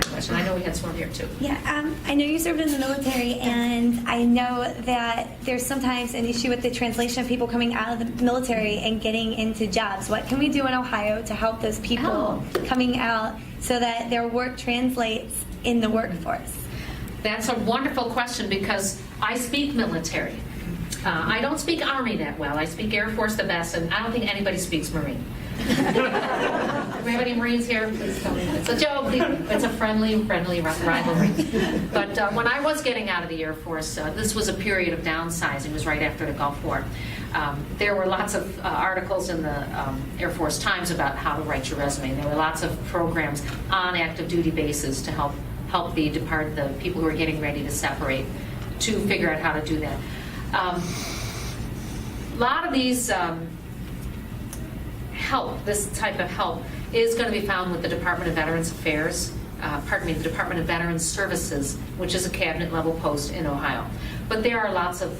had a question. I know we had someone here too. Yeah, I know you served in the military, and I know that there's sometimes an issue with the translation of people coming out of the military and getting into jobs. What can we do in Ohio to help those people coming out so that their work translates in the workforce? That's a wonderful question because I speak military. I don't speak Army that well. I speak Air Force the best, and I don't think anybody speaks Marine. Everybody Marines here, please tell me. It's a joke. It's a friendly rivalry. But when I was getting out of the Air Force, this was a period of downsizing. It was right after the Gulf War. There were lots of articles in the Air Force Times about how to write your resume. There were lots of programs on active duty bases to help the people who are getting ready to separate to figure out how to do that. A lot of these this type of help is going to be found with the Department of Veterans Affairs, the Department of Veterans Services, which is a cabinet level post in Ohio. But there are lots of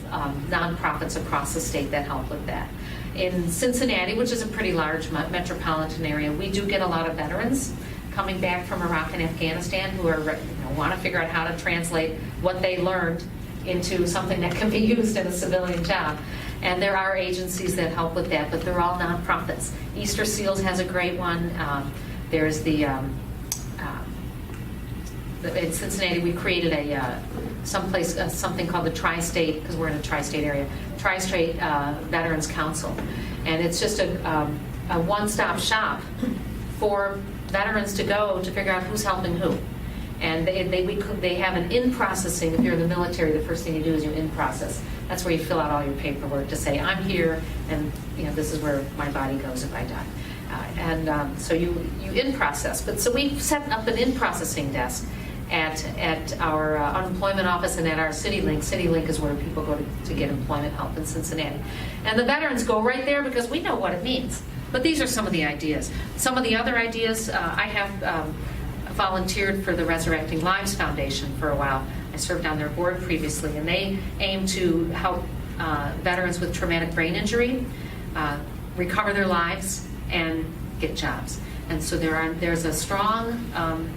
nonprofits across the state that help with that. In Cincinnati, which is a pretty large metropolitan area, we do get a lot of veterans coming back from Iraq and Afghanistan who are want to figure out how to translate what they learned into something that can be used in a civilian job. And there are agencies that help with that, but they're all nonprofits. Easter Seals has a great one. There's in Cincinnati, we created something called the Tri-State, because we're in a Tri-State area, Tri-State Veterans Council. And it's just a one-stop shop for veterans to go to figure out who's helping who. And they have an in-processing. If you're in the military, the first thing you do is you in-process. That's where you fill out all your paperwork to say, I'm here, and this is where my body goes if I die. So you in-process. But so we set up an in-processing desk at our unemployment office and at our CityLink. CityLink is where people go to get employment help in Cincinnati. And the veterans go right there because we know what it means. But these are some of the ideas. Some of the other ideas, I have volunteered for the Resurrecting Lives Foundation for a while. I served on their board previously, and they aim to help veterans with traumatic brain injury recover their lives and get jobs. And so there's a strong,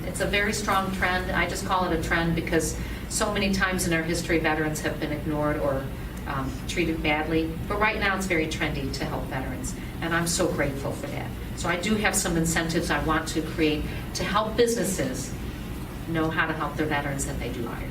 it's a very strong trend. I just call it a trend because so many times in our history veterans have been ignored or treated badly. But right now it's very trendy to help veterans, and I'm so grateful for that. So I do have some incentives I want to create to help businesses know how to help their veterans that they do hire.